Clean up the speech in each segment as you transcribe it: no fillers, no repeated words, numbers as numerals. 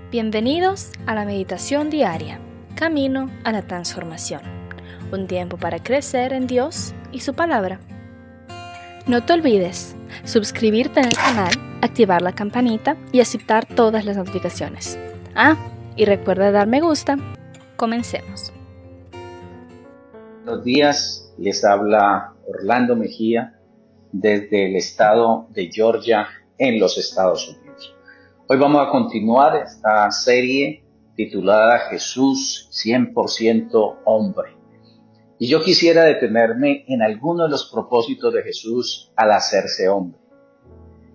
Bienvenidos a la meditación diaria, Camino a la Transformación. Un tiempo para crecer en Dios y su palabra. No te olvides suscribirte en el canal, activar la campanita y aceptar todas las notificaciones. Y recuerda dar me gusta. Comencemos. Buenos días, les habla Orlando Mejía desde el estado de Georgia en los Estados Unidos. Hoy vamos a continuar esta serie titulada Jesús 100% hombre. Y yo quisiera detenerme en alguno de los propósitos de Jesús al hacerse hombre.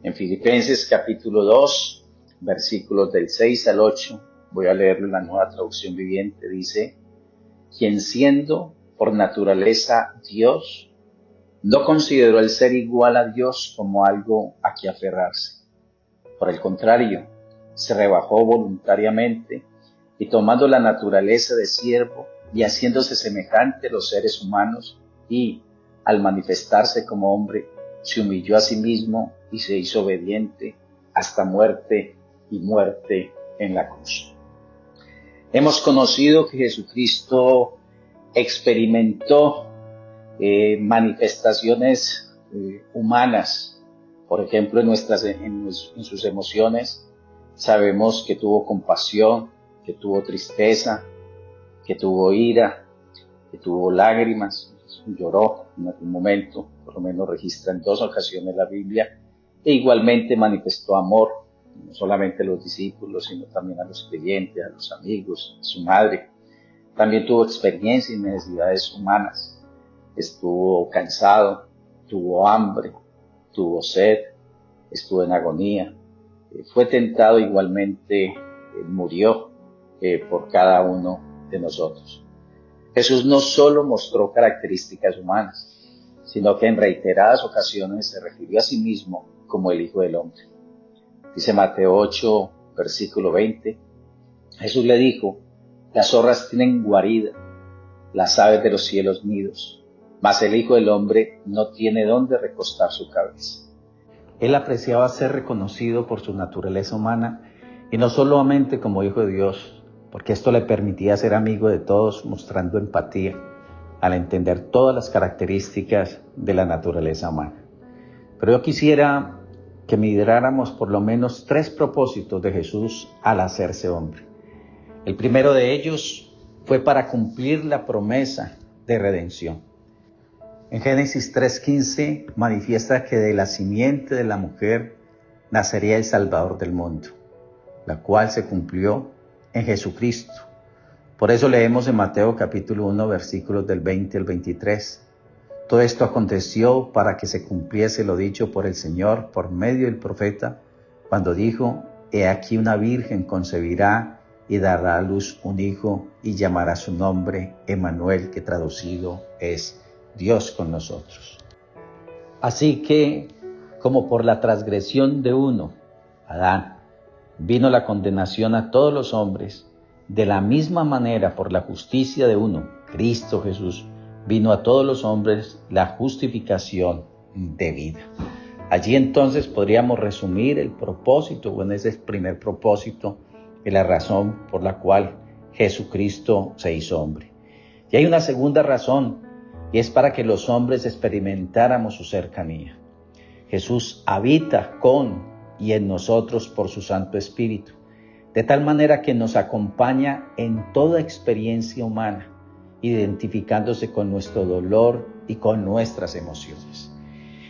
En Filipenses capítulo 2, versículos del 6 al 8, voy a leerlo en la Nueva Traducción Viviente, dice: quien siendo por naturaleza Dios, no consideró el ser igual a Dios como algo a que aferrarse. Por el contrario, se rebajó voluntariamente y tomando la naturaleza de siervo y haciéndose semejante a los seres humanos y, al manifestarse como hombre, se humilló a sí mismo y se hizo obediente hasta muerte y muerte en la cruz. Hemos conocido que Jesucristo experimentó manifestaciones humanas. Por ejemplo, en sus emociones sabemos que tuvo compasión, que tuvo tristeza, que tuvo ira, que tuvo lágrimas, lloró en algún momento, por lo menos registra en 2 ocasiones la Biblia, e igualmente manifestó amor, no solamente a los discípulos, sino también a los creyentes, a los amigos, a su madre. También tuvo experiencia y necesidades humanas, estuvo cansado, tuvo hambre, tuvo sed, estuvo en agonía, fue tentado igualmente, murió por cada uno de nosotros. Jesús no solo mostró características humanas, sino que en reiteradas ocasiones se refirió a sí mismo como el Hijo del Hombre. Dice Mateo 8, versículo 20, Jesús le dijo: las zorras tienen guarida, las aves de los cielos nidos, mas el Hijo del Hombre no tiene dónde recostar su cabeza. Él apreciaba ser reconocido por su naturaleza humana y no solamente como Hijo de Dios, porque esto le permitía ser amigo de todos, mostrando empatía al entender todas las características de la naturaleza humana. Pero yo quisiera que miráramos por lo menos 3 propósitos de Jesús al hacerse hombre. El primero de ellos fue para cumplir la promesa de redención. En Génesis 3:15 manifiesta que de la simiente de la mujer nacería el Salvador del mundo, la cual se cumplió en Jesucristo. Por eso leemos en Mateo capítulo 1, versículos del 20 al 23. Todo esto aconteció para que se cumpliese lo dicho por el Señor por medio del profeta, cuando dijo: he aquí una virgen concebirá y dará a luz un hijo y llamará su nombre Emmanuel, que traducido es Dios con nosotros. Así que, como por la transgresión de uno, Adán, vino la condenación a todos los hombres, de la misma manera por la justicia de uno, Cristo Jesús, vino a todos los hombres la justificación de vida. Allí entonces podríamos resumir el propósito, ese es el primer propósito, y la razón por la cual Jesucristo se hizo hombre. Y hay una segunda razón, y es para que los hombres experimentáramos su cercanía. Jesús habita con y en nosotros por su Santo Espíritu, de tal manera que nos acompaña en toda experiencia humana, identificándose con nuestro dolor y con nuestras emociones.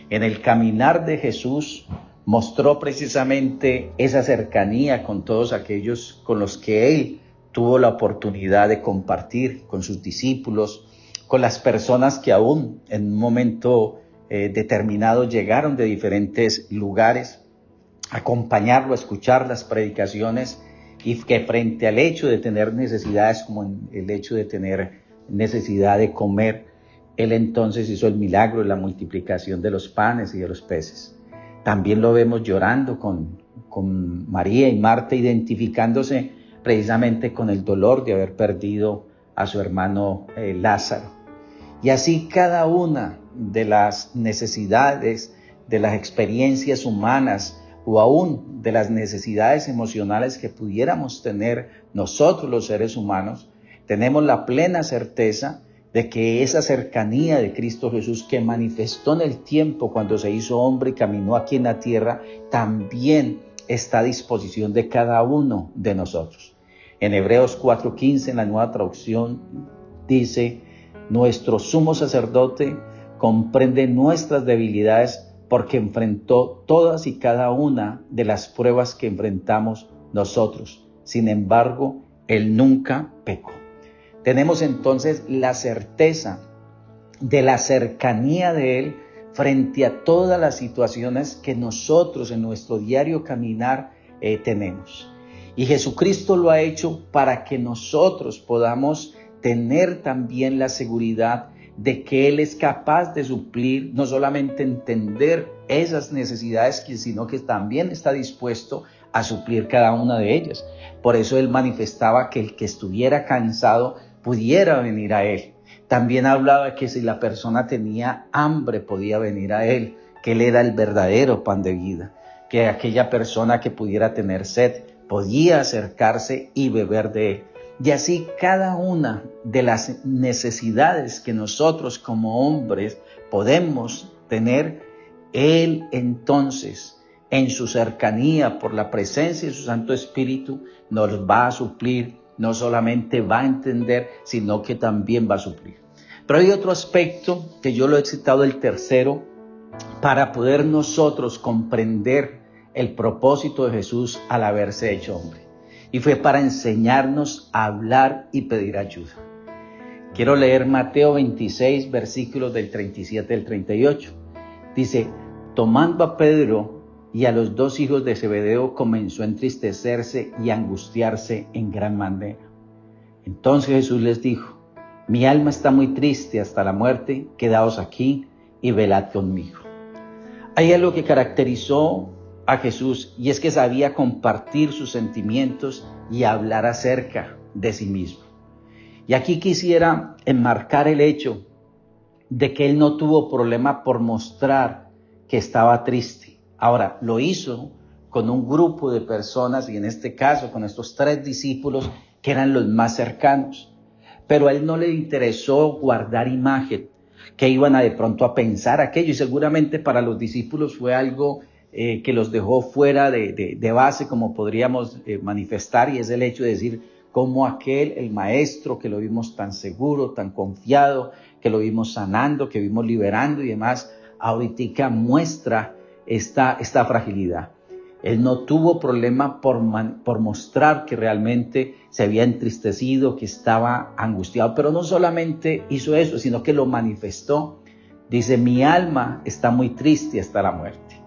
En el caminar de Jesús mostró precisamente esa cercanía con todos aquellos con los que Él tuvo la oportunidad de compartir, con sus discípulos, con las personas que aún en un momento determinado llegaron de diferentes lugares a acompañarlo, a escuchar las predicaciones, y que frente al hecho de tener necesidades, como el hecho de tener necesidad de comer, Él entonces hizo el milagro de la multiplicación de los panes y de los peces. También lo vemos llorando con María y Marta, identificándose precisamente con el dolor de haber perdido a su hermano Lázaro. Y así cada una de las necesidades, de las experiencias humanas o aún de las necesidades emocionales que pudiéramos tener nosotros los seres humanos, tenemos la plena certeza de que esa cercanía de Cristo Jesús que manifestó en el tiempo cuando se hizo hombre y caminó aquí en la tierra, también está a disposición de cada uno de nosotros. En Hebreos 4:15, en la Nueva Traducción, dice: nuestro sumo sacerdote comprende nuestras debilidades porque enfrentó todas y cada una de las pruebas que enfrentamos nosotros. Sin embargo, él nunca pecó. Tenemos entonces la certeza de la cercanía de él frente a todas las situaciones que nosotros en nuestro diario caminar tenemos. Y Jesucristo lo ha hecho para que nosotros podamos tener también la seguridad de que Él es capaz de suplir, no solamente entender esas necesidades, sino que también está dispuesto a suplir cada una de ellas. Por eso Él manifestaba que el que estuviera cansado pudiera venir a Él. También hablaba de que si la persona tenía hambre podía venir a Él, que Él era el verdadero pan de vida, que aquella persona que pudiera tener sed podía acercarse y beber de Él. Y así cada una de las necesidades que nosotros como hombres podemos tener, Él entonces en su cercanía por la presencia de su Santo Espíritu nos va a suplir, no solamente va a entender, sino que también va a suplir. Pero hay otro aspecto que yo lo he citado, el tercero, para poder nosotros comprender el propósito de Jesús al haberse hecho hombre. Y fue para enseñarnos a hablar y pedir ayuda. Quiero leer Mateo 26, versículos del 37 al 38. Dice: tomando a Pedro y a los dos hijos de Zebedeo, comenzó a entristecerse y a angustiarse en gran manera. Entonces Jesús les dijo: mi alma está muy triste hasta la muerte, quedaos aquí y velad conmigo. Hay algo que caracterizó a Jesús, y es que sabía compartir sus sentimientos y hablar acerca de sí mismo. Y aquí quisiera enmarcar el hecho de que él no tuvo problema por mostrar que estaba triste. Ahora, lo hizo con un grupo de personas, y en este caso con estos 3 discípulos que eran los más cercanos. Pero a él no le interesó guardar imagen, que iban a de pronto a pensar aquello, y seguramente para los discípulos fue algo que los dejó fuera de base, como podríamos manifestar, y es el hecho de decir cómo aquel, el maestro, que lo vimos tan seguro, tan confiado, que lo vimos sanando, que vimos liberando y demás, ahorita muestra esta fragilidad. Él no tuvo problema por mostrar que realmente se había entristecido, que estaba angustiado, pero no solamente hizo eso, sino que lo manifestó. Dice: mi alma está muy triste hasta la muerte.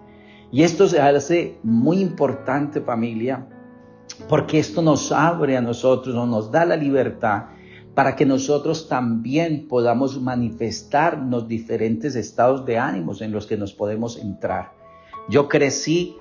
Y esto se hace muy importante, familia, porque esto nos abre a nosotros, nos da la libertad para que nosotros también podamos manifestar los diferentes estados de ánimos en los que nos podemos entrar. Yo crecí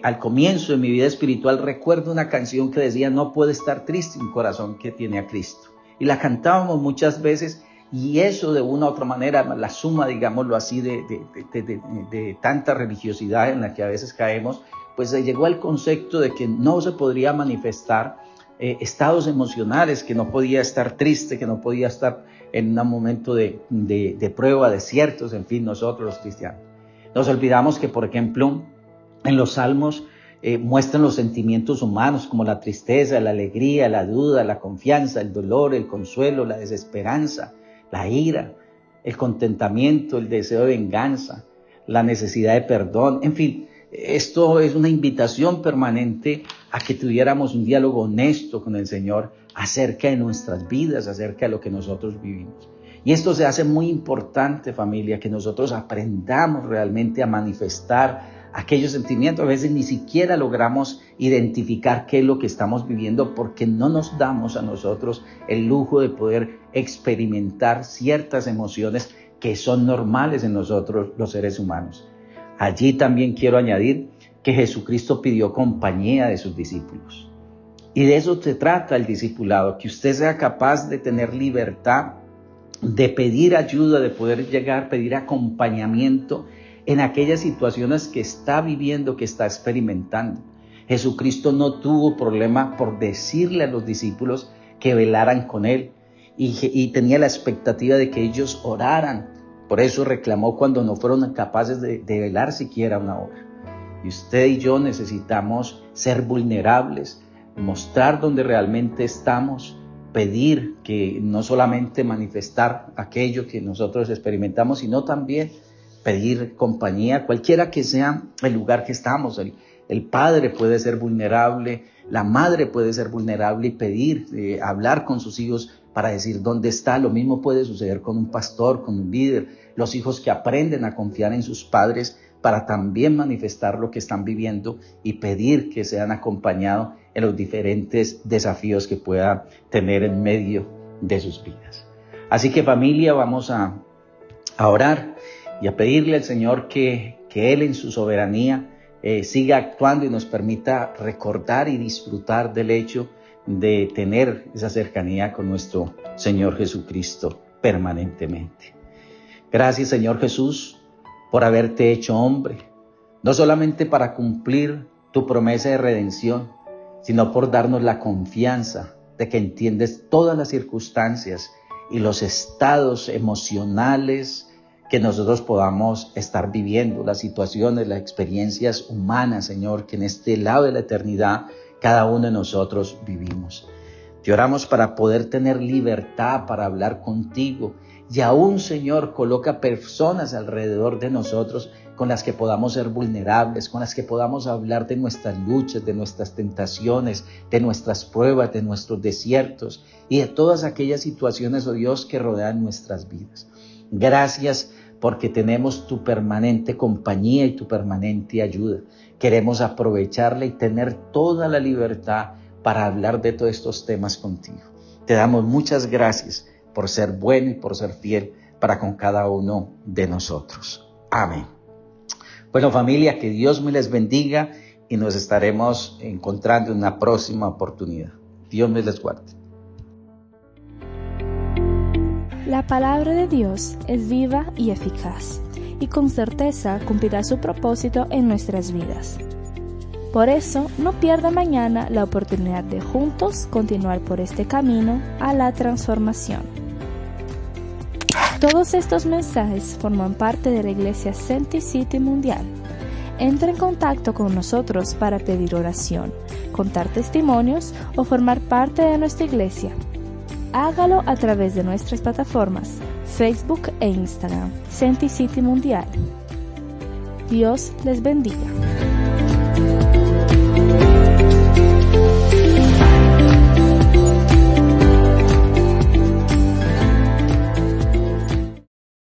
al comienzo de mi vida espiritual, recuerdo una canción que decía: no puede estar triste un corazón que tiene a Cristo. Y la cantábamos muchas veces. Y eso de una u otra manera, la suma, digámoslo así, de tanta religiosidad en la que a veces caemos, pues se llegó al concepto de que no se podría manifestar estados emocionales, que no podía estar triste, que no podía estar en un momento de prueba, desiertos, en fin, nosotros los cristianos. Nos olvidamos que, por ejemplo, en los salmos muestran los sentimientos humanos como la tristeza, la alegría, la duda, la confianza, el dolor, el consuelo, la desesperanza, la ira, el contentamiento, el deseo de venganza, la necesidad de perdón. En fin, esto es una invitación permanente a que tuviéramos un diálogo honesto con el Señor acerca de nuestras vidas, acerca de lo que nosotros vivimos. Y esto se hace muy importante, familia, que nosotros aprendamos realmente a manifestar aquellos sentimientos. A veces ni siquiera logramos identificar qué es lo que estamos viviendo, porque no nos damos a nosotros el lujo de poder experimentar ciertas emociones que son normales en nosotros los seres humanos. Allí también quiero añadir que Jesucristo pidió compañía de sus discípulos. Y de eso se trata el discipulado, que usted sea capaz de tener libertad, de pedir ayuda, de poder llegar, pedir acompañamiento en aquellas situaciones que está viviendo, que está experimentando. Jesucristo no tuvo problema por decirle a los discípulos que velaran con Él y tenía la expectativa de que ellos oraran. Por eso reclamó cuando no fueron capaces de velar siquiera una hora. Y usted y yo necesitamos ser vulnerables, mostrar donde realmente estamos, pedir que no solamente manifestar aquello que nosotros experimentamos, sino también pedir compañía, cualquiera que sea el lugar que estamos. El padre puede ser vulnerable, la madre puede ser vulnerable y pedir, hablar con sus hijos para decir dónde está. Lo mismo puede suceder con un pastor, con un líder, los hijos que aprenden a confiar en sus padres para también manifestar lo que están viviendo y pedir que sean acompañados en los diferentes desafíos que puedan tener en medio de sus vidas. Así que familia, vamos a orar y a pedirle al Señor que Él en su soberanía siga actuando y nos permita recordar y disfrutar del hecho de tener esa cercanía con nuestro Señor Jesucristo permanentemente. Gracias, Señor Jesús, por haberte hecho hombre, no solamente para cumplir tu promesa de redención, sino por darnos la confianza de que entiendes todas las circunstancias y los estados emocionales que nosotros podamos estar viviendo, las situaciones, las experiencias humanas, Señor, que en este lado de la eternidad cada uno de nosotros vivimos. Te oramos para poder tener libertad para hablar contigo y aún, Señor, coloca personas alrededor de nosotros con las que podamos ser vulnerables, con las que podamos hablar de nuestras luchas, de nuestras tentaciones, de nuestras pruebas, de nuestros desiertos y de todas aquellas situaciones, oh Dios, que rodean nuestras vidas. Gracias porque tenemos tu permanente compañía y tu permanente ayuda. Queremos aprovecharla y tener toda la libertad para hablar de todos estos temas contigo. Te damos muchas gracias por ser bueno y por ser fiel para con cada uno de nosotros. Amén. Bueno, familia, que Dios me les bendiga y nos estaremos encontrando en una próxima oportunidad. Dios me les guarde. La palabra de Dios es viva y eficaz, y con certeza cumplirá su propósito en nuestras vidas. Por eso, no pierda mañana la oportunidad de juntos continuar por este camino a la transformación. Todos estos mensajes forman parte de la Iglesia Senti City Mundial. Entra en contacto con nosotros para pedir oración, contar testimonios o formar parte de nuestra iglesia. Hágalo a través de nuestras plataformas Facebook e Instagram, Senti City Mundial. Dios les bendiga.